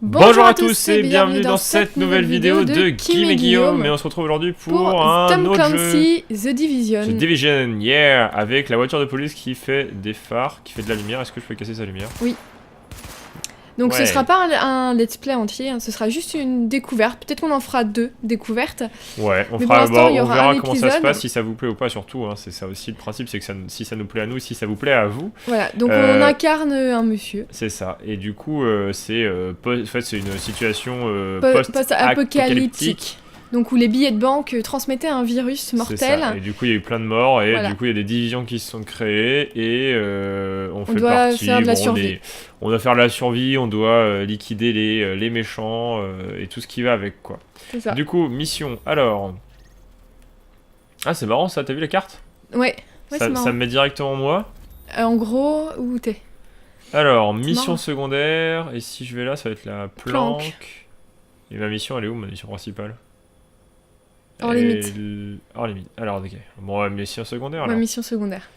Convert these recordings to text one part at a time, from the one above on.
Bonjour à tous et bienvenue dans cette nouvelle vidéo de Kim et Guillaume. Et on se retrouve aujourd'hui pour un Tom autre Clancy, jeu. The Division. The Division, yeah. Avec la voiture de police qui fait des phares, qui fait de la lumière. Est-ce que je peux casser sa lumière? Oui. Donc Ouais. ce sera pas un let's play entier, hein, ce sera juste une découverte. Peut-être qu'on en fera 2 découvertes. Ouais, on Mais fera, pour l'instant, il y on aura verra un comment ça se épisode. passe, si ça vous plaît ou pas surtout. Hein. C'est ça aussi le principe, c'est que si ça nous plaît à nous, si ça vous plaît à vous. Voilà, donc on incarne un monsieur. C'est ça. Et du coup, c'est en fait, c'est une situation Post-apocalyptique. post-apocalyptique. Donc où les billets de banque transmettaient un virus C'est mortel. ça. Et du coup, il y a eu plein de morts et Voilà. du coup, il y a des divisions qui se sont créées et on fait doit partie. faire de la survie. On doit faire de la survie, on doit liquider les méchants et tout ce qui va avec, quoi. C'est ça. Du coup, mission. Alors. Ah, c'est marrant ça, t'as vu la carte? Ouais, ça, c'est marrant. ça me met directement moi. En gros, où t'es? Alors, mission marrant. secondaire. Et si je vais là, ça va être la planque. Et ma mission, elle est où, ma mission principale? Hors limite. Hors limite. Alors, ok. Bon, mission secondaire, Ma alors. mission secondaire.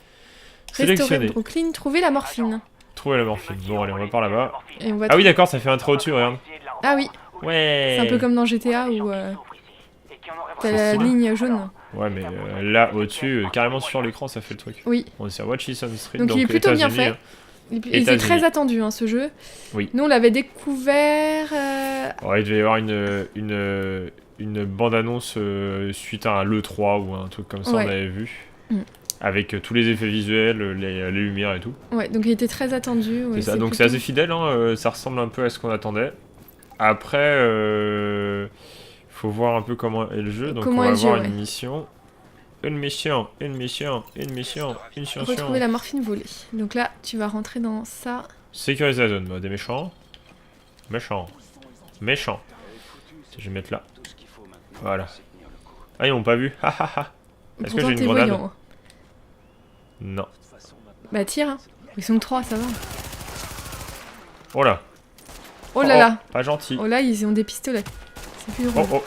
Sélectionner. Restaurer Brooklyn, trouver la morphine. Trouver la morphine. Bon, allez, on va par là-bas. Et on va Ah oui, d'accord, ça fait un trait au-dessus, regarde. Ah oui, Ouais. c'est un peu comme dans GTA où t'as la stylé. ligne jaune. Ouais, mais là, au-dessus, carrément sur l'écran, ça fait le truc. Oui. On est sur Watchison Street, Donc il est plutôt bien États-Unis. fait. Il est États-Unis. très attendu, hein, ce jeu. Oui. Nous, on l'avait découvert... Ouais, il devait y avoir une bande-annonce suite à un l'E3 ou un truc comme ça, Ouais. on avait vu. Mm. Avec tous les effets visuels, les lumières et tout. Ouais, donc il était très attendu. Ouais, C'est ça, donc plutôt- c'est assez fidèle, hein, ça ressemble un peu à ce qu'on attendait. Après, faut voir un peu comment est le jeu, donc Comment on est va le jeu, voir ouais. une mission. Une mission. Retrouver la morphine volée. Donc là, tu vas rentrer dans ça. Sécuriser la zone, des méchants. Méchants. Je vais mettre là. Voilà. Ah, ils m'ont pas vu. Est-ce que Pourtant, j'ai une t'es grenade? voyant. Non. Bah tire, hein. Ils sont 3, ça va. Oh là. Oh là là. Pas gentil. Oh là, ils ont des pistolets. C'est plus drôle. Oh.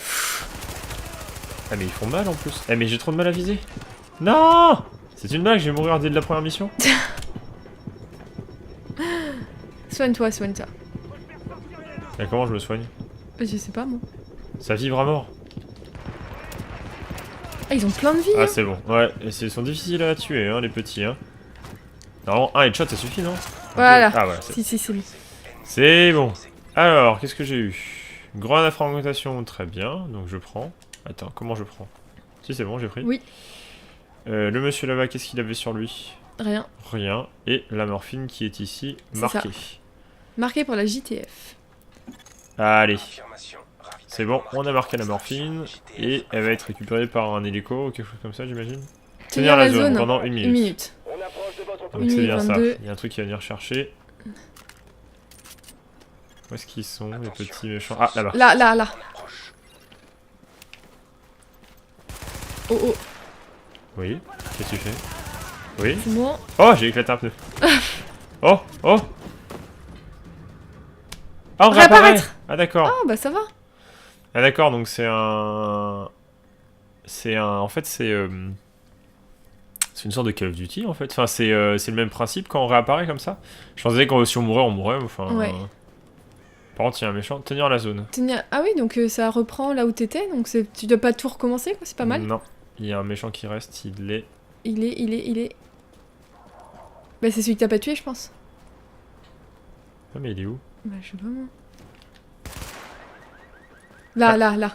Ah mais ils font mal en plus. Eh mais j'ai trop de mal à viser. Non. C'est une blague, je vais mourir dès la première mission. Soigne-toi. Et comment je me soigne? Je sais pas, moi. Ça vibre à mort. Ah, ils ont plein de vie, Ah hein. c'est bon. Ouais, et ils sont difficiles à tuer, hein, les petits. Hein. Normalement, un headshot ça suffit, non? Voilà. Ah ouais, c'est Si, c'est bon. C'est bon. Alors, qu'est-ce que j'ai eu? Grenade à fragmentation, très bien. Donc je prends. Attends, comment je prends? Si c'est bon, j'ai pris. Oui. Le monsieur là-bas, qu'est-ce qu'il avait sur lui? Rien. Rien. Et la morphine qui est ici, C'est marquée. Marqué pour la JTF. Allez. C'est bon, on a marqué la morphine. Et elle va être récupérée par un hélico ou quelque chose comme ça, j'imagine. Tenir la zone pendant une minute. Une minute. Donc Une c'est minute bien ça. 22. Il y a un truc qui va venir chercher. Où est-ce qu'ils sont, les petits méchants? Ah, là-bas. Là. Oh, Oui. Qu'est-ce que tu fais? Oui. c'est bon. Oh, j'ai éclaté un pneu. Oh. Ah, on réapparaît. Réapparaître. Ah, d'accord. Ah, bah ça va. Ah, d'accord, donc c'est un... En fait, c'est une sorte de Call of Duty, en fait. Enfin, c'est le même principe quand on réapparaît comme ça. Je pensais que si on mourait, enfin... Ouais. Par contre, il y a un méchant. Tenir la zone. Ah oui, donc ça reprend là où t'étais, donc tu dois pas tout recommencer, quoi, c'est pas mal. Non, il y a un méchant qui reste, il est... Il est... Bah c'est celui que t'as pas tué, je pense. Ah, mais il est où? Bah je sais pas, moi. Là.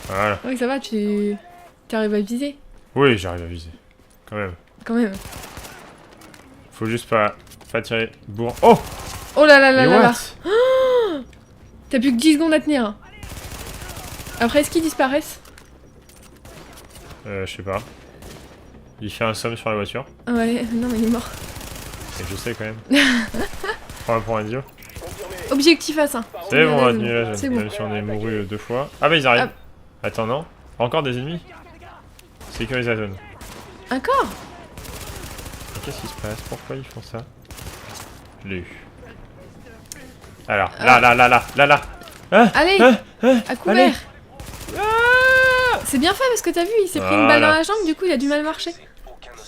Voilà. Oui, ça va, tu arrives à viser, Oui, j'arrive à viser. Quand même. quand même. Faut juste pas tirer bourre. Oh! Oh là là. Mais what? T'as plus que 10 secondes à tenir. Hein. Après, est-ce qu'ils disparaissent? Je sais pas. Il fait un somme sur la voiture. Ah ouais, non mais il est mort. Et je sais quand même. Prends-moi pour un idiot. Objectif à ça. C'est bon, on a tenu la C'est zone, bon. même si on est mouru 2 fois. Ah bah ils arrivent. Ah. Attends, non. Encore des ennemis. Sécurise la zone. Encore? Mais qu'est-ce qui se passe? Pourquoi ils font ça? Je l'ai eu. Alors, là. Ah, Allez, à couvert. C'est bien fait parce que t'as vu, il s'est pris une balle dans la jambe, du coup il a du mal à marcher.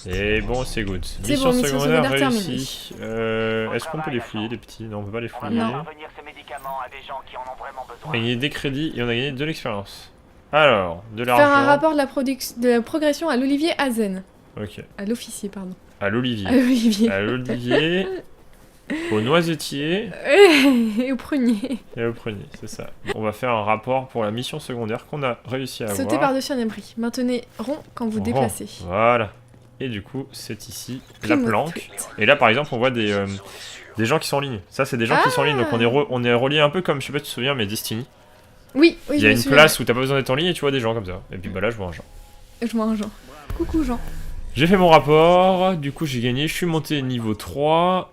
Et bon, c'est good. C'est Mission bon, mission secondaire secondaire réussie. Est-ce qu'on peut les fouiller, les petits? Non, on peut pas les fouiller. Non. Parvenir ces médicaments à des gens qui en ont vraiment On a besoin. gagné des crédits et on a gagné de l'expérience. Alors, de Faire un l'argent. rapport de la progression à l'Olivier Hazen. Ok. À l'officier, pardon. À À l'olivier. l'Olivier. À l'olivier. Au noisetier Et au prunier. et au prunier, c'est ça. On va faire un rapport pour la mission secondaire qu'on a réussi à avoir. Sautez par-dessus un abri. Maintenez rond quand vous Rond. déplacez. Voilà. Et du coup, c'est ici la Primo planque. tweet. Et là, par exemple, on voit des gens qui sont en ligne. Ça, c'est des gens qui sont en ligne. Donc, on est relié un peu comme, je sais pas si tu te souviens, mais Destiny. Oui, oui, Il je y a me une souviens. place où t'as pas besoin d'être en ligne et tu vois des gens comme ça. Et puis bah là, je vois un genre. Je vois un Jean. Coucou Jean. J'ai fait mon rapport, du coup j'ai gagné, je suis monté niveau 3,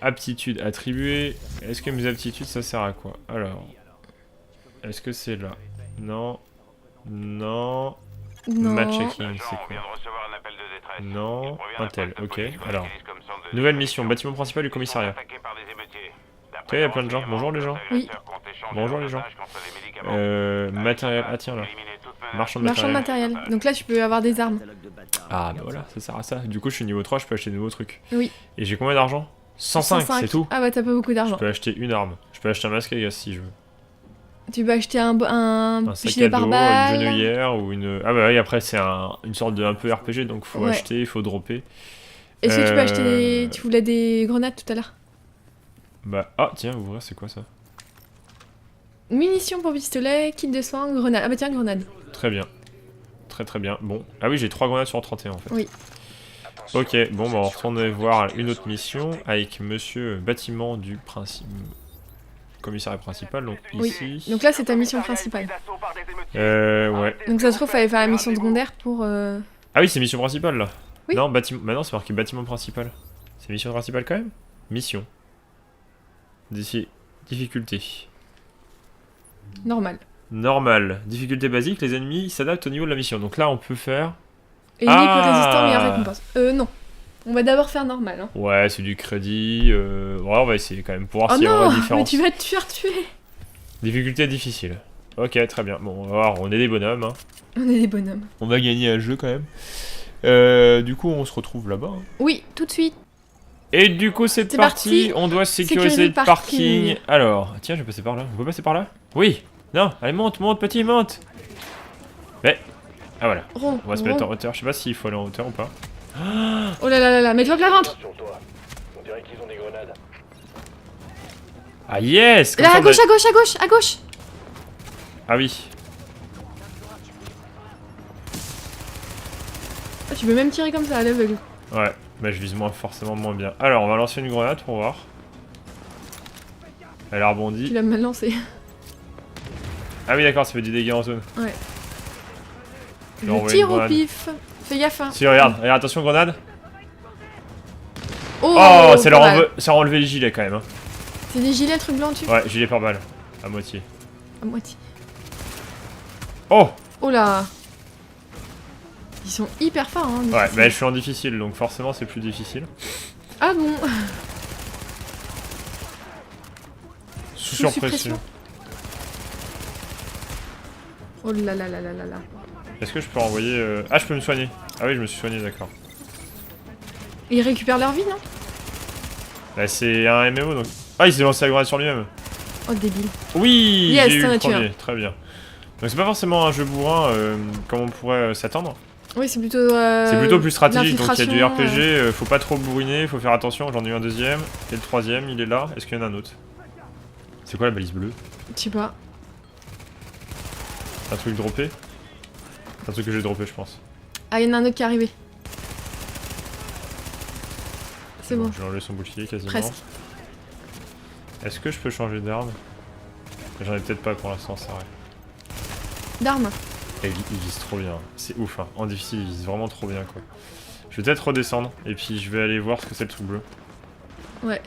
aptitude attribuée. Est-ce que mes aptitudes ça sert à quoi? Alors, est-ce que c'est là? Non, non, Non. match-checking c'est On quoi? vient de recevoir un appel de détresse. Non, Il provient un d'un tel, poste ok, police qu'on alors. utilise comme centre de Nouvelle détention. mission, bâtiment principal du commissariat. Attaqués par des émeutiers. Ok, il y a plein de gens, bonjour les gens. Oui. Bonjour les gens. Matériel, ah tiens là, marchand de Marchand de matériel. matériel. Donc là, tu peux avoir des armes. Ah bah voilà, ça sert à ça. Du coup je suis niveau 3, je peux acheter de nouveaux trucs. Oui. Et j'ai combien d'argent? 105, c'est tout. Ah bah t'as pas beaucoup d'argent. Je peux acheter une arme. Je peux acheter un masque à gaz si je veux. Tu peux acheter un Un sac gilet à dos, une pare-balles. genouillère ou une... Ah bah oui, après c'est une sorte de un peu RPG, donc faut Ouais. acheter, il faut dropper. Est-ce que tu peux acheter Euh, Tu voulais des grenades tout à l'heure. Bah, ah tiens, ouvrir, c'est quoi ça? Munitions pour pistolet, kit de soins, grenade. Ah bah tiens, grenade. Très bien. Très très bien. Bon. Ah oui, j'ai 3 grenades sur 31 en fait. Oui. Ok, bon bah on retourne voir une autre mission avec monsieur bâtiment du principe... commissariat principal, donc Oui. ici... Donc là, c'est ta mission principale. ouais. Donc ça se trouve, fallait faire la mission secondaire pour... Ah oui, c'est mission principale là. Oui. Non, bâtiment... Bah non, c'est marqué bâtiment principal. C'est mission principale quand même? Mission. D'ici... Difficulté. Normal. Normal. Difficulté basique, les ennemis s'adaptent au niveau de la mission. Donc là, on peut faire... Ennemi Ah. plus résistant, meilleure récompense. Non. On va d'abord faire normal. Hein. Ouais, c'est du crédit. Ouais, on va essayer quand même pour voir Oh s'il y a non, une mais différence. tu vas te faire tuer. Difficulté difficile. Ok, très bien. Bon, on va voir, on est des bonhommes. Hein. On est des bonhommes. On va gagner un jeu quand même. Du coup, on se retrouve là-bas. Hein. Oui, tout de suite. Et du coup, c'est C'est parti. parti. On doit sécuriser Sécuriser le le parking. parking. Alors, tiens, je vais passer par là. On peut passer par là? Oui. Non, allez, monte, monte, petit, monte. Mais... Ah voilà. Rond. On va se rond. mettre en hauteur. Je sais pas s'il faut aller en hauteur ou pas. Oh là là là là, mets-toi plein ventre. Sur toi. On dirait qu'ils ont des grenades. Ah yes comme Là, ça, à on gauche, a- à gauche, à gauche, à gauche. Ah oui. Ah, tu peux même tirer comme ça à l'aveugle. Ouais. Bah je vise forcément moins bien. Alors, on va lancer une grenade pour voir. Elle a Tu rebondi. l'as mal lancé. Ah oui d'accord, ça fait du dégât en zone. Ouais. Je vais Je envoyer tire une au grenade. pif. Fais gaffe. Hein. Si, regarde, attention grenade. Oh, Oh, ça leur pas mal. ça a enlevé le gilet quand même. Hein. C'est des gilets, trucs blancs dessus. Ouais, gilet par balle. À moitié. À moitié. Oh. Oh là. Ils sont hyper forts. Hein, les Ouais, fils. bah je suis en difficile, donc forcément c'est plus difficile. Ah bon. Sous Sous surpression. suppression. Oh là là là là là là. Est-ce que je peux renvoyer... Ah, je peux me soigner. Ah oui, je me suis soigné, d'accord. Ils récupèrent leur vie, non? Bah c'est un MMO, donc... Ah, il s'est lancé la grenade sur lui-même. Oh débile. Oui, Yes, j'ai eu t'en le as tué premier, très bien. Donc c'est pas forcément un jeu bourrin comme on pourrait s'attendre. Oui, c'est plutôt. C'est plutôt plus stratégique, donc il y a du l'infiltration, RPG, faut pas trop bourriner, faut faire attention, j'en ai eu un deuxième, et le troisième, il est là, est-ce qu'il y en a un autre? C'est quoi la balise bleue? Je sais pas. Un truc droppé? C'est un truc que j'ai droppé je pense. Ah, il y en a un autre qui est arrivé. C'est bon. J'ai enlevé son bouclier quasiment. Presque. Est-ce que je peux changer d'arme? J'en ai peut-être pas pour l'instant, c'est vrai. D'armes. Et il vise trop bien, c'est ouf hein. En difficile il vise vraiment trop bien quoi. Je vais peut-être redescendre, et puis je vais aller voir ce que c'est le truc bleu. Ouais.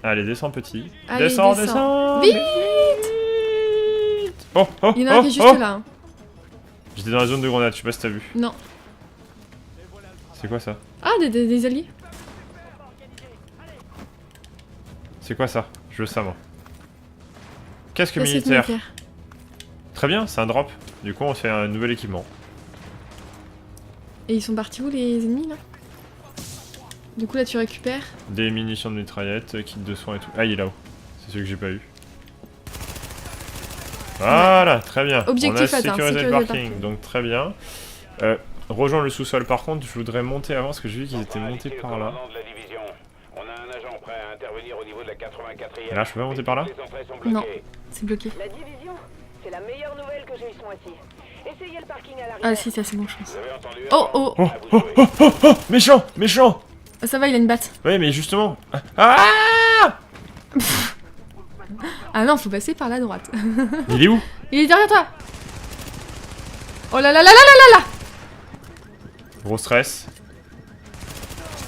Allez, descends petit. Allez, descends, descends. descends. Vite. Oh, oh, Il y en a un oh, qui est juste oh. là. Hein. J'étais dans la zone de grenade, je sais pas si t'as vu. Non. C'est quoi ça? Ah, des alliés. C'est quoi ça? Je veux ça moi. Casque Là, c'est militaire. militaire. Très bien, c'est un drop. Du coup on fait un nouvel équipement. Et ils sont partis où les ennemis là? Du coup là tu récupères. Des munitions de mitraillette, kit de soins et tout. Ah, il est là-haut. C'est celui que j'ai pas eu. Voilà, très bien. Objectif on a atteint, sécurisé le sécuriser le parking, parking. donc très bien. Rejoindre le sous-sol par contre, je voudrais monter avant parce que j'ai vu qu'ils étaient montés par là. De la division. On a un agent prêt à intervenir au niveau de la 84e. Et là, je peux pas monter par là? Les entrées sont Non. bloquées. C'est bloqué. La division, c'est la meilleure nouvelle que j'ai eu ce mois-ci. Essayez le parking à l'arrière. Ah si, ça c'est bon je pense. Vous avez entendu? Oh oh, Oh, oh, oh, oh, oh, méchant, méchant. Ah, ça va, il a une batte. Ouais, mais justement. Ah, Ah non, faut passer par la droite. il est où? Il est derrière toi. Oh là là là là là là. Gros stress.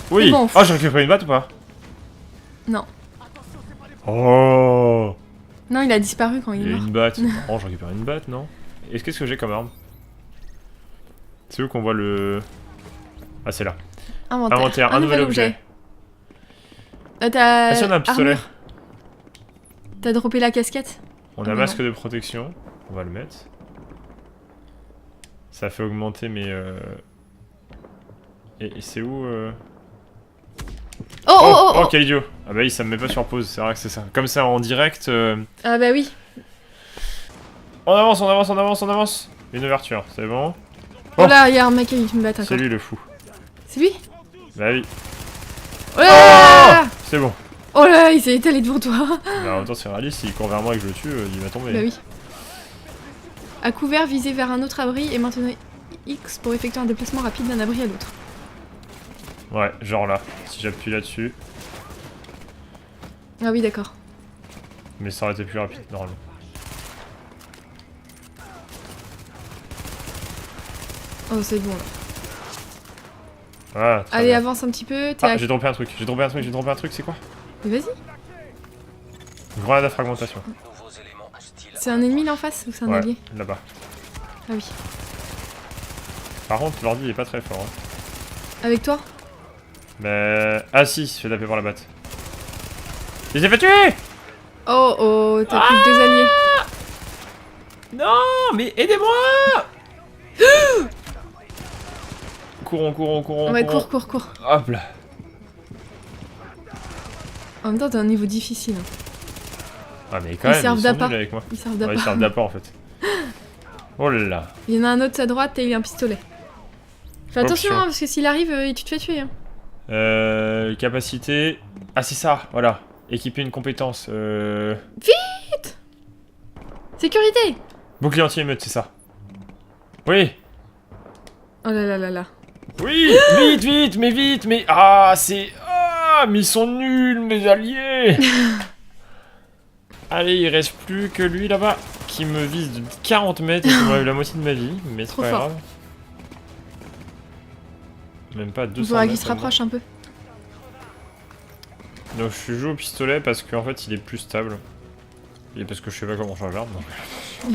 Oui. C'est bon. Oh, j'ai récupéré une batte ou pas? Non. Oh. Non, il a disparu quand il Il est y a mort. une batte. Oh, j'ai récupéré une batte, non? Et qu'est-ce que j'ai comme arme? C'est où qu'on voit le... Ah, c'est là. Inventaire, un nouvel objet. T'as... Ah si, on a un pistolet. armure. T'as droppé la casquette. On Ah, a bah masque non. de protection. On va le mettre. Ça fait augmenter mes... Et c'est où Oh oh oh, oh. quel idiot! Ah bah oui, ça me met pas sur pause, c'est vrai que c'est ça. Comme ça, en direct... Ah bah oui. On avance, on avance, on avance, on avance! Une ouverture, c'est bon? Oh, là, il y a un mec qui me bat encore. C'est lui le fou. C'est lui? Bah oui. Oh là là. C'est bon. Oh là, il s'est étalé devant toi. Bah, en même temps, c'est réaliste, s'il court vers moi et que je le tue, il va tomber. Bah oui. À couvert, visez vers un autre abri et maintenez X pour effectuer un déplacement rapide d'un abri à l'autre. Ouais, genre là, si j'appuie là-dessus. Ah oui, d'accord. Mais ça aurait été plus rapide, normalement. Oh, c'est bon là. Voilà, très Allez, bien. avance un petit peu. T'es Ah, à... j'ai droppé un truc, j'ai droppé un truc, j'ai droppé un truc, c'est quoi? Mais vas-y. Grenade à fragmentation. C'est un ennemi là en face ou c'est un Ouais, allié? là-bas. Ah oui. Par contre, l'ordi il est pas très fort. Hein. Avec toi? Mais... Ah si, il se fait taper par la batte. Il s'est fait tuer! Oh oh, t'as plus que 2 alliés. Non, mais aidez-moi! Courons, courons, courons. Ouais, courons. cours. Hop là. En même temps, t'as un niveau difficile. Ah mais quand Ils même, servent ils sont d'appât. nuls avec moi. Ils servent Ouais, d'appât. ils servent d'appât en fait. Oh là là. Il y en a un autre à droite et il a un pistolet. Fais attention, Option. hein, parce que s'il arrive, tu te fais tuer. Hein. Capacité... Ah c'est ça, voilà. Équiper une compétence. Sécurité! Bouclier anti-émeute, c'est ça. Oui. Oh là là là là. Oui. Vite, vite, mais vite, mais... Ah, c'est... Ah, mais ils sont nuls, mes alliés. Allez, il reste plus que lui là-bas, qui me vise de 40 mètres et qui m'enlève la moitié de ma vie, mais c'est Trop pas fort. grave. Même pas Il 200 faudra mètres. qu'il se rapproche un peu. Donc je joue au pistolet parce qu'en fait il est plus stable. Et parce que je sais pas comment charger l'arme. donc.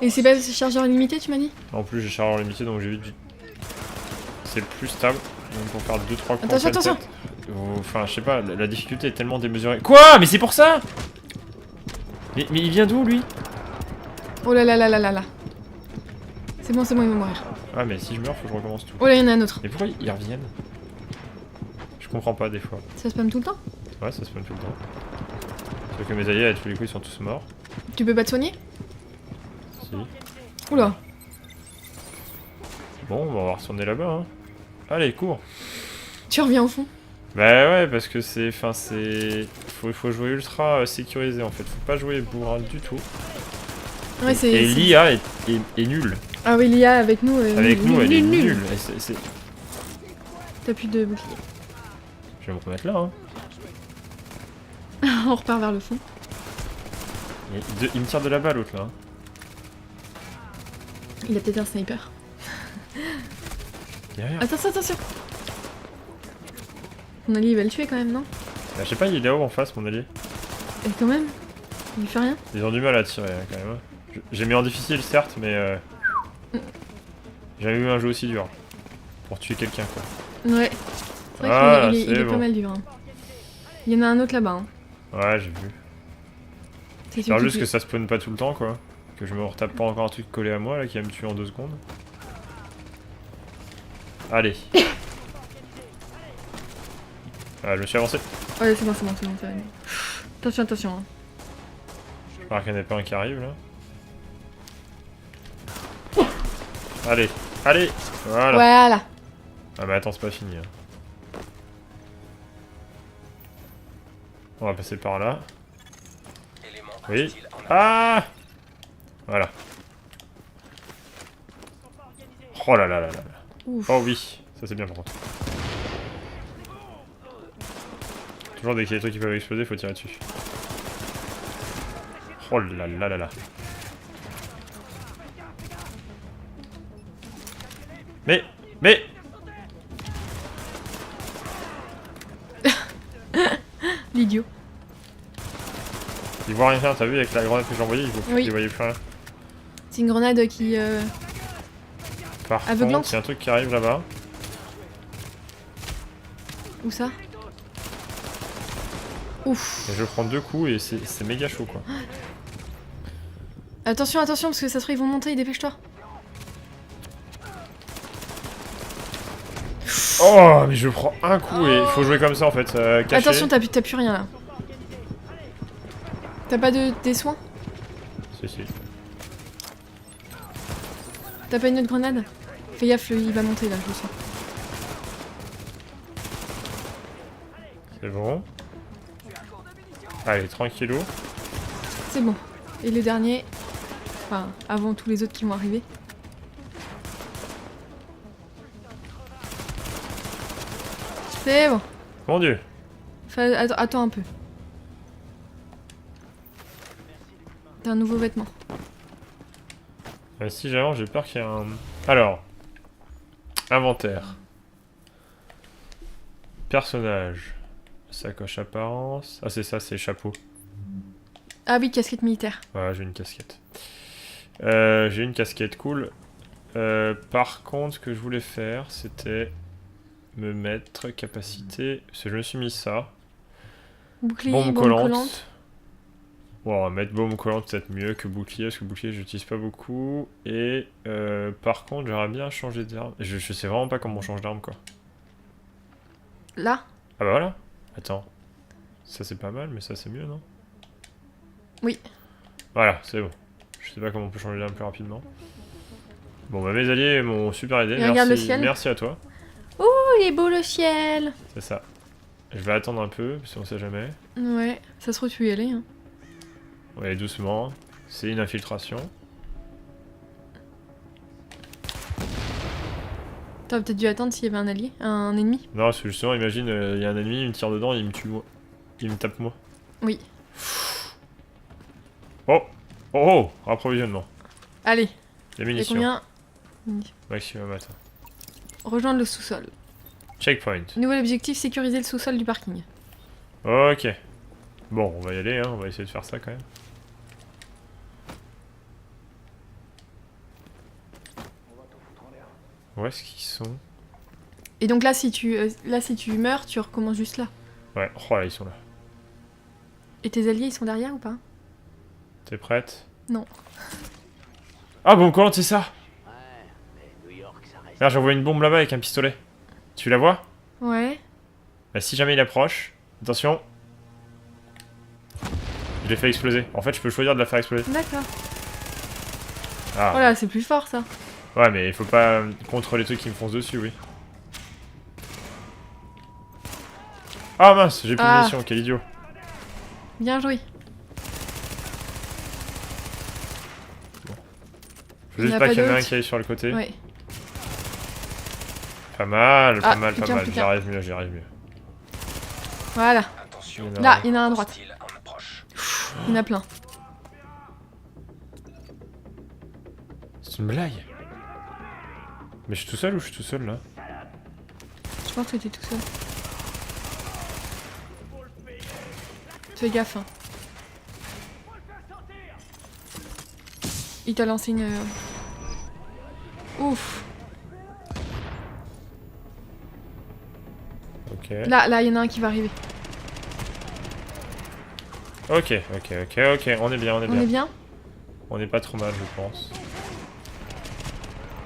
Et c'est pas ce chargeur illimité, tu m'as dit? En plus j'ai chargeur limité donc j'ai vite... C'est plus stable. Donc pour faire 2-3 coups Attention, en pleine attention. tête. Enfin je sais pas, la difficulté est tellement démesurée. Quoi? Mais c'est pour ça? Mais il vient d'où lui? Oh là là là là là là. C'est bon, il va mourir. Ah mais si je meurs faut que je recommence tout. Oh là, il y en a un autre. Et pourquoi ils reviennent? Je comprends pas des fois. Ça spam tout le temps? Ouais ça se passe tout le temps. Sauf que mes alliés à tous les coups ils sont tous morts. Tu peux pas te soigner? Si. Oula. Bon on va retourner là-bas hein. Allez cours. Tu reviens au fond? Bah ouais parce que c'est... Enfin c'est... Faut jouer ultra sécurisé en fait. Faut pas jouer bourrin du tout. Ouais, c'est. Et c'est- l'IA est nulle. Ah oui, l'IA avec nous. Avec nous elle est nul. nulle. Et T'as plus de bouclier. Je vais me remettre là hein. On repart vers le fond. Il me tire de là-bas l'autre là. Hein. Il a peut-être un sniper. Derrière. Attention. Mon allié il va le tuer quand même, non? Bah, je sais pas il est là-haut en face mon allié. Et quand même? Il lui fait rien? Ils ont du mal à tirer hein, quand même. Hein. J'ai mis en difficile certes mais... J'ai jamais eu un jeu aussi dur. Pour tuer quelqu'un quoi. Ouais. C'est vrai Ah, qu'il est, il c'est est bon. pas mal dur. Hein. Il y en a un autre là-bas. Hein. Ouais j'ai vu. C'est J'espère celui juste qui- que ça spawn pas tout le temps quoi. Que je me retape pas encore un truc collé à moi là qui va me tuer en 2 secondes. Allez. Ah, je me suis avancé. Ouais, c'est bon, c'est bon, c'est bon, c'est bon. Attention, attention. Hein. J'espère qu'il n'y en a pas un qui arrive là. Allez, allez. Voilà. Voilà. Ah mais attends, c'est pas fini. Hein. On va passer par là. Oui. Ah. Voilà. Oh là là là là. Ouf. Oh oui, ça c'est bien par contre. Toujours dès qu'il y a des trucs qui peuvent exploser, faut tirer dessus. Oh là là là là. Mais L'idiot. il voit rien faire, t'as vu avec la grenade que j'ai envoyée, Oui. il voyait plus rien. C'est une grenade qui... Par Aveuglante. contre, il y a un truc qui arrive là-bas. Où ça? Ouf. Et je prends 2 coups et c'est méga chaud quoi. Attention, attention, parce que ça se trouve ils vont monter, dépêche-toi. Oh, mais je prends un coup et il faut jouer comme ça en fait. Caché. Attention, t'as plus rien là. T'as pas des soins? Si, si. T'as pas une autre grenade? Fais gaffe, il va monter là, je le sens. C'est bon. Allez, tranquillou. C'est bon. Et le dernier... Enfin, avant tous les autres qui vont arriver. C'est bon. Mon dieu. Attends un peu. T'as un nouveau vêtement. Si jamais j'ai peur qu'il y ait un... Alors. Inventaire. Personnage. Sacoche apparence. Ah c'est ça, c'est chapeau. Ah oui, casquette militaire. Voilà, j'ai une casquette. J'ai une casquette cool. Par contre, ce que je voulais faire, c'était me mettre capacité. Parce que je me suis mis ça. Bouclier, Bombe bombe collante. Bon, on va mettre bombe collante peut-être mieux que bouclier, parce que bouclier j'utilise pas beaucoup. Et par contre, j'aimerais bien changer d'arme. Je sais vraiment pas comment on change d'arme quoi. Là? Ah bah voilà. Attends. Ça c'est pas mal, mais ça c'est mieux, non? Oui. Voilà, c'est bon. Je sais pas comment on peut changer d'arme plus rapidement. Bon bah mes alliés m'ont super aidé. Et regarde le ciel. Merci à toi. Oh, il est beau le ciel! C'est ça. Je vais attendre un peu, parce qu'on sait jamais. Ouais, ça se trouve tu y aller. Hein. On va aller doucement. C'est une infiltration. T'aurais peut-être dû attendre s'il y avait un allié, un ennemi. Non, parce que justement, imagine, il y a un ennemi, il me tire dedans, il me tue moi. Il me tape moi. Oui. Oh! Oh! Oh! Approvisionnement. Allez, Les il y a munitions. combien? Maximum, attends. Rejoindre le sous-sol. Checkpoint. Nouvel objectif, sécuriser le sous-sol du parking. Ok. Bon, on va y aller, hein, on va essayer de faire ça quand même. Où est-ce qu'ils sont? Et donc là si tu meurs, tu recommences juste là. Ouais, oh là, ils sont là. Et tes alliés, ils sont derrière ou pas? T'es prête? Non. Ah, bombe collante, c'est ça! Là, j'envoie une bombe là-bas avec un pistolet. Tu la vois? Ouais. Bah, si jamais il approche, attention. Je l'ai fait exploser. En fait, je peux choisir de la faire exploser. D'accord. Ah. Voilà, c'est plus fort ça. Ouais, mais il faut pas contre les trucs qui me foncent dessus, oui. Ah mince, j'ai plus de munitions, quel idiot. Bien joué. Faut juste pas qu'il y en ait un qui aille sur le côté. Ouais. Pas mal, pas mal, putain, pas mal. putain. J'arrive mieux, j'arrive mieux. Voilà. Attention, Là, il y en a un à droite. hostile en approche. Il y en a plein. C'est une blague. Mais je suis tout seul ou je suis tout seul là? Je pense que t'es tout seul. Fais gaffe. Hein. Il t'a lancé une... Ouf. Ok. Là, il y en a un qui va arriver. Ok, on est bien, on est On bien. est bien? On est pas trop mal, je pense.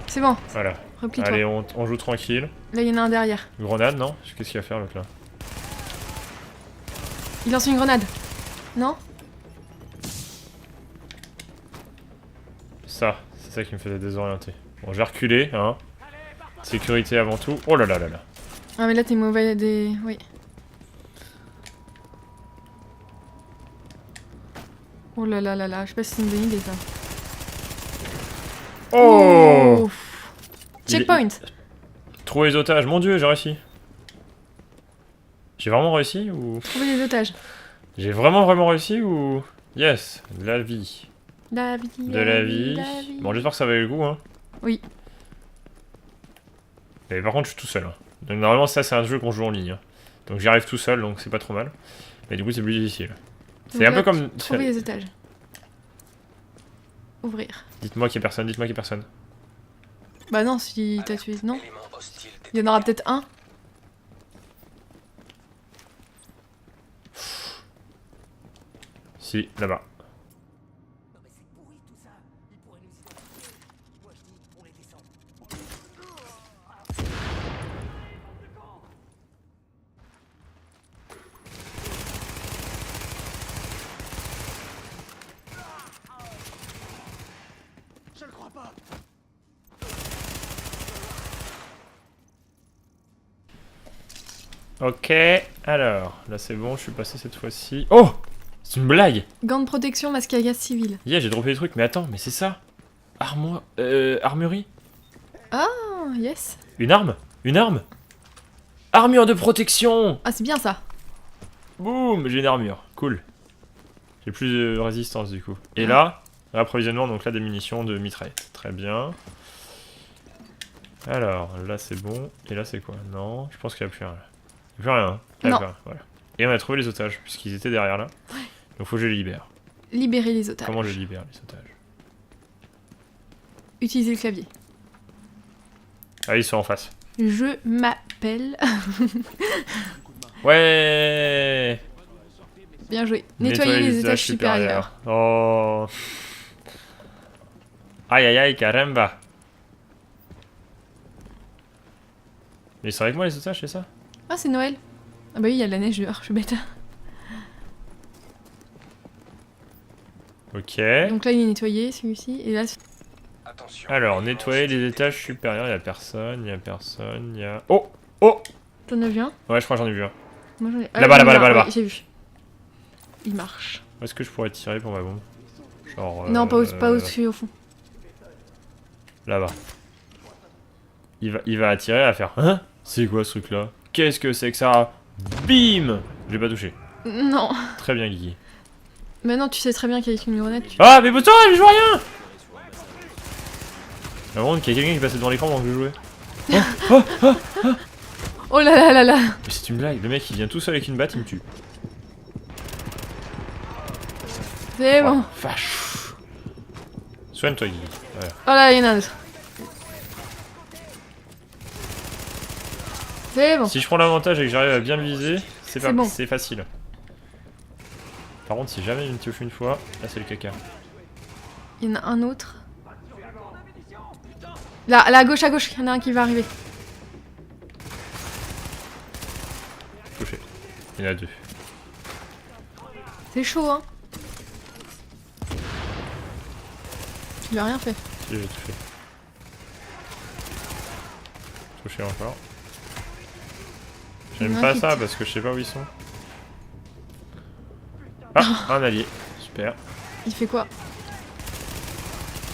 C'est bon. Voilà. Replie-toi. Allez, on joue tranquille. Là, il y en a un derrière. Grenade, non? Qu'est-ce qu'il va faire, l'autre, là? Il lance une grenade. Non? Ça, c'est ça qui me faisait désorienter. Bon, j'ai reculé, hein. Sécurité avant tout. Oh là là là là. Ah, mais là, t'es mauvais des... Oui. Oh là là là là, je sais pas si c'est une bonne idée, ça. Oh, Checkpoint. Trouver les otages, mon dieu, j'ai réussi. J'ai vraiment réussi ou... Trouver les otages. J'ai vraiment réussi ou... Yes, de la vie. La vie, De la vie. Bon, j'espère que ça valait le coup, hein. Oui. Et par contre, je suis tout seul. Hein. Donc normalement, ça, c'est un jeu qu'on joue en ligne. Hein. Donc j'y arrive tout seul, donc c'est pas trop mal. Mais du coup, c'est plus difficile. C'est Donc un peu là, comme... Trouver les otages. Ouvrir. Dites-moi qu'il y a personne, dites-moi qu'il y a personne. Bah non, si t'as tué... Non. Il y en aura peut-être un. Si, là-bas. Ok, alors, là c'est bon, je suis passé cette fois-ci. Oh! C'est une blague! Gants de protection, masque à gaz civil. Yeah, j'ai droppé des trucs, mais attends, mais c'est ça! Armurerie? Oh, yes. Une arme? Une arme? Armure de protection! Ah, c'est bien ça. Boum! J'ai une armure, cool. J'ai plus de résistance du coup. Et là, approvisionnement, donc là des munitions de mitraillette. Très bien. Alors, là c'est bon. Et là c'est quoi? Non, je pense qu'il n'y a plus rien là. Il n'y a plus rien, hein. D'accord, voilà. Et on a trouvé les otages, puisqu'ils étaient derrière là. Ouais. Donc faut que je les libère. Libérer les otages. Comment je libère les otages? Utiliser le clavier. Ah, ils sont en face. Je m'appelle... Ouais! Bien joué. Nettoyer les étages supérieurs. Oh! Aïe aïe aïe, caramba! Mais ils sont avec moi les otages, c'est ça? Ah, c'est Noël. Ah bah oui, il y a de la neige dehors, je suis bête. Ok. Donc là, il est nettoyé, celui-ci. Et là... Alors, nettoyer les étages supérieurs, il y a personne, il y a personne, il y a... Oh! Oh! T'en as vu un? Ouais, je crois que j'en ai vu un. Moi, j'en ai... Là-bas, là-bas, là-bas, là-bas. Oui, j'ai vu. Il marche. Où est-ce que je pourrais tirer pour ma bombe? Genre... Non, pas au-dessus, au fond. Là-bas. Il va attirer, à faire... Hein? C'est quoi ce truc-là? Qu'est-ce que c'est que ça? Bim! Je l'ai pas touché. Non. Très bien, Guigui. Maintenant, tu sais très bien qu'avec une grenade, tu... Ah, mais putain, je vois rien! La honte qu'il y a quelqu'un qui passait devant l'écran pendant que je jouais. Oh là là là là! Mais c'est une blague, le mec il vient tout seul avec une batte, il me tue. C'est bon. Vache. Soigne-toi, Guigui. Voilà. Oh là, il y en a un autre. C'est bon. Si je prends l'avantage et que j'arrive à bien le viser, c'est C'est bon. facile. Par contre, si jamais il me touche une fois, là c'est le caca. Il y en a un autre. Là, à gauche, il y en a un qui va arriver. Touché. Il y en a deux. C'est chaud, hein. Tu lui as rien fait. Si, j'ai touché. Touché encore. Il y en J'aime a un pas qui ça tire. parce que je sais pas où ils sont. Ah, un allié. Super. Il fait quoi?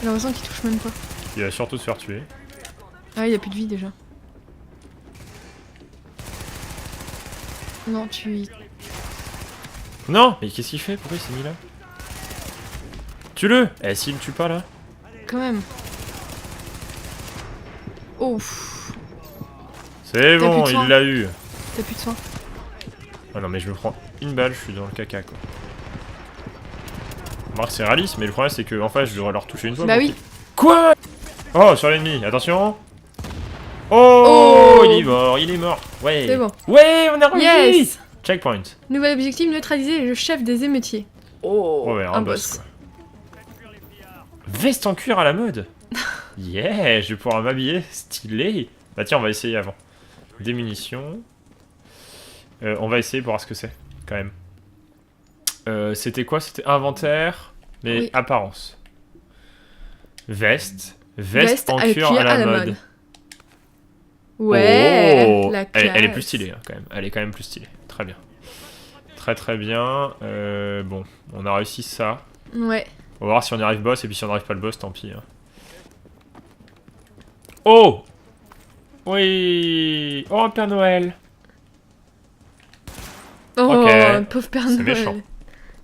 J'ai l'impression qu'il touche même pas. Il va surtout se faire tuer. Ah, il y a plus de vie déjà. Non, tu... Non! Mais qu'est-ce qu'il fait? Pourquoi il s'est mis là? Tue-le! Eh, s'il me tue pas là? Quand même. Oh, pff, C'est T'as bon, plus de soin. il l'a eu. t'as plus de soin. Ah non, mais je me prends une balle, je suis dans le caca quoi. Remarque, c'est réaliste, mais le problème c'est que en face je devrais leur toucher une fois. Bah pour oui. qu'ils- Quoi? Oh, sur l'ennemi, attention! Oh, Oh. il est mort, il est mort. Ouais. C'est bon. Ouais, on a réussi. Yes! Checkpoint. Nouvel objectif, neutraliser le chef des émeutiers. Oh, ouais, un boss. quoi. Veste en cuir à la mode. Yeah, je vais pouvoir m'habiller. Stylé. Bah tiens, on va essayer avant. Des munitions. On va essayer pour voir ce que c'est, quand même. C'était quoi? C'était inventaire, mais Oui. apparence. Veste en cuir à la mode. Ouais, Oh, la elle est plus classe. stylée, hein, quand même. Elle est quand même plus stylée. Très bien. Très très bien. Bon, on a réussi ça. Ouais. On va voir si on y arrive boss, et puis si on n'arrive pas le boss, tant pis. Hein. Oh! Oui! Oh, Père Noël! Oh, Ok. pauvre Père C'est Noël. méchant.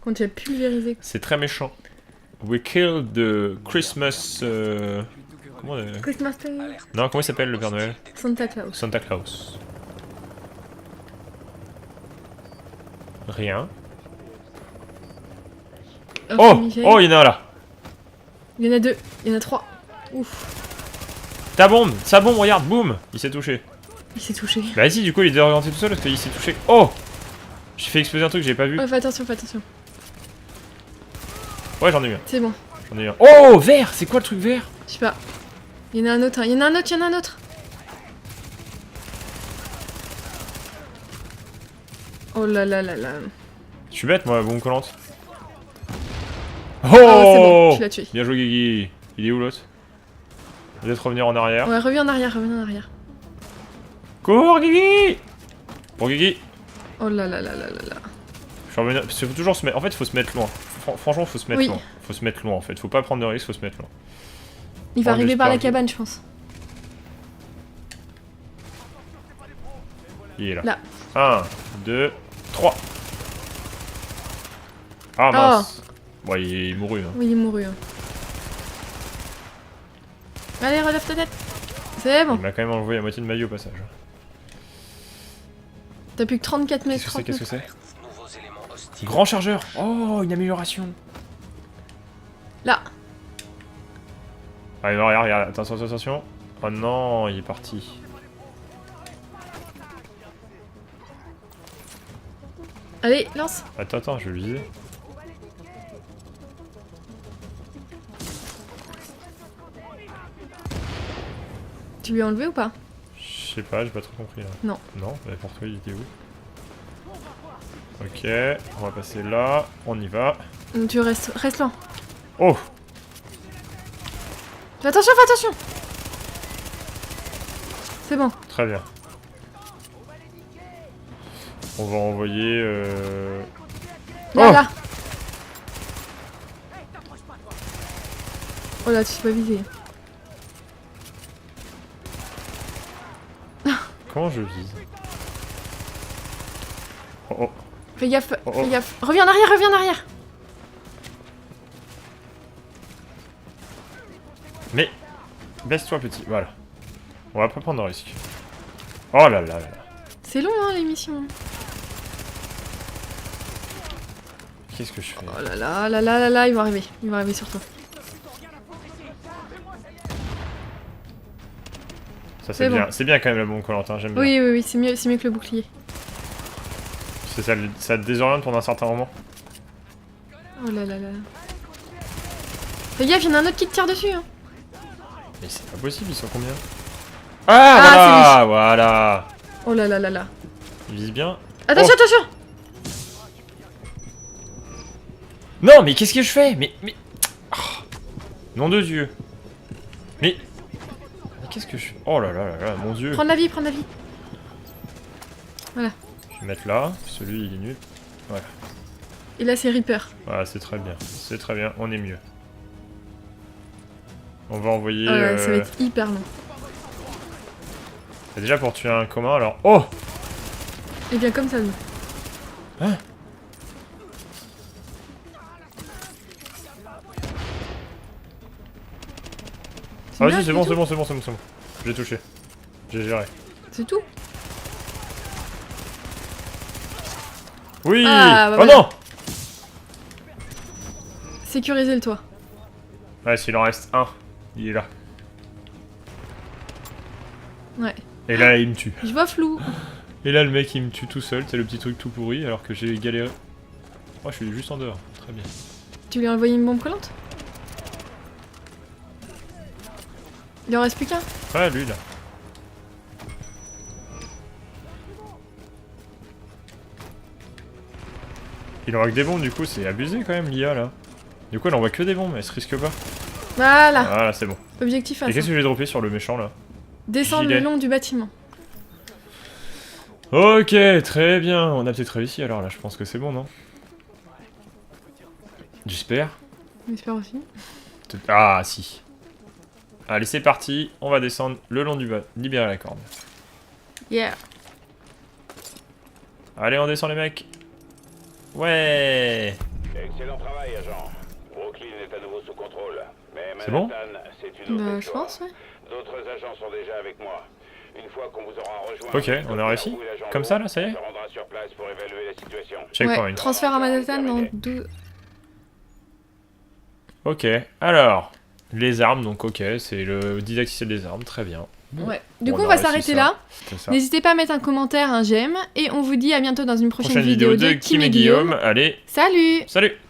Quand tu as pulvérisé. C'est très méchant. We killed the Christmas... Comment... Christmas Tree. Non, comment il s'appelle le Père Noël? Santa Claus. Santa Claus. Rien. Oh! Michel. Oh, il y en a un là! Il y en a 2, il y en a 3. Ouf, Ta bombe! Sa bombe, regarde, boum! Il s'est touché. il s'est touché. Bah vas-y, du coup, il est désorienté tout seul parce qu'il s'est touché. Oh! J'ai fait exploser un truc que j'ai pas vu. Oh, fais attention, fais attention. Ouais, j'en ai eu un. C'est bon. J'en ai eu un. Oh! Vert! C'est quoi le truc vert? Je sais pas. Il y en a un autre, hein. Il y en a un autre, il y en a un autre. Oh là là là là. Je suis bête, moi, bombe collante. Ah, c'est bon, Oh! tu l'as tué. Bien joué, Guigui. Il est où l'autre? Peut-être revenir en arrière. Ouais, reviens en arrière, reviens en arrière. Cours, Guigui! Bon, Guigui. Oh là là là là là là. Je suis revenu. Parce qu'il faut toujours se mettre. En fait, faut se mettre loin. Franchement, faut se mettre Oui. loin. Faut se mettre loin en fait. Faut pas prendre de risques, faut se mettre loin. Il va Oh, arriver j'ai par la perdu. cabane, je pense. Il est là. Là. 1, 2, 3. Ah mince. Bon, il est mouru. Hein. Oui, il est mouru. Hein. Allez, relève ta tête. C'est bon. Il m'a quand même enlevé la moitié de ma vie au passage. T'as plus que 34 mètres. Qu'est-ce que c'est? Grand chargeur. Oh, une amélioration. Là. Allez, regarde, regarde. Attention, attention. Oh non, il est parti. Allez, lance. Attends, je vais le viser. Tu lui as enlevé ou pas? Je sais pas, j'ai pas trop compris là. Non. Non, mais pour toi, il était où? Ok, on va passer là. On y va. Tu restes là. Oh! Fais attention, fais attention. C'est bon. Très bien. On va envoyer... Là, Oh là. Oh là, tu t'es pas visé. Comment je vise? Oh oh. Fais gaffe, Oh, oh. fais gaffe. Reviens en arrière, reviens en arrière. Mais... Baisse-toi petit, voilà. On va pas prendre de risque. Oh là là là là. C'est long, hein, l'émission. Qu'est-ce que je fais? Oh là là là là là là, ils vont arriver. Ils vont arriver sur toi. Ça c'est c'est bon. bien. C'est bien quand même la bombe collante, hein, j'aime bien. Oui, oui, oui, c'est mieux que le bouclier. Ça te désoriente pendant un certain moment. Oh là là là. Fais gaffe, il y en a un autre qui te tire dessus. Hein. Mais c'est pas possible, ils sont combien? Ah, voilà, voilà. Oh là là là là. Ils visent bien. Attention, Oh. attention. Non, mais qu'est-ce que je fais? Mais... Oh. Nom de Dieu. Mais qu'est-ce que je fais? Oh là là là là, mon Dieu. Prends de la vie, prends de la vie. Voilà. Je vais mettre là. Celui, il est nul. Voilà. Et là, c'est Reaper. Voilà, c'est très bien. C'est très bien, on est mieux. On va envoyer... Oh là, ça va être hyper long. Déjà pour tuer un commun, alors... Oh! Et bien comme ça, nous. Hein? Ah vas-y, c'est bon, c'est bon, c'est bon, c'est bon, c'est bon. J'ai touché. J'ai géré. C'est tout. Oui! Ah, bah oh voilà. non! Sécuriser le toit. Ouais, s'il en reste un, il est là. Ouais. Et là, il me tue. Je vois flou. Et là, le mec, il me tue tout seul. C'est le petit truc tout pourri, alors que j'ai galéré. Oh, je suis juste en dehors. Très bien. Tu lui as envoyé une bombe collante? Il en reste plus qu'un. Ouais, lui là. Il envoie que des bombes, du coup, c'est abusé quand même, l'IA là. Du coup, elle envoie que des bombes, elle se risque pas. Voilà. Voilà, c'est bon. Objectif Et atteint. qu'est-ce que j'ai droppé sur le méchant là? Descendre Gilet. le long du bâtiment. Ok, très bien. On a peut-être réussi alors là, je pense que c'est bon, non? J'espère. J'espère aussi. Ah, si. Allez, c'est parti. On va descendre le long du bas. Libérer la corde. Yeah. Allez, on descend les mecs. Ouais. Excellent travail, agent. Brooklyn est à nouveau sous contrôle. Mais C'est bon Manhattan, c'est une autre Bah, je histoire. pense, ouais. D'autres agents sont déjà avec moi. Une fois qu'on vous aura rejoint... Ok, on a réussi. vous et l'agent Comme ça, là, ça y est? se rendra sur place pour évaluer la situation. Checkpoint. Ouais, transfert à Manhattan dans 12... Ok, alors. Les armes, donc ok, c'est le didacticiel des armes, très bien. Ouais. Du Bon, coup, on on a va réussi s'arrêter ça. là. C'est ça. N'hésitez pas à mettre un commentaire, un j'aime. Et on vous dit à bientôt dans une prochaine Prochaine vidéo vidéo de de Kim et Guillaume. Allez, Salut! salut!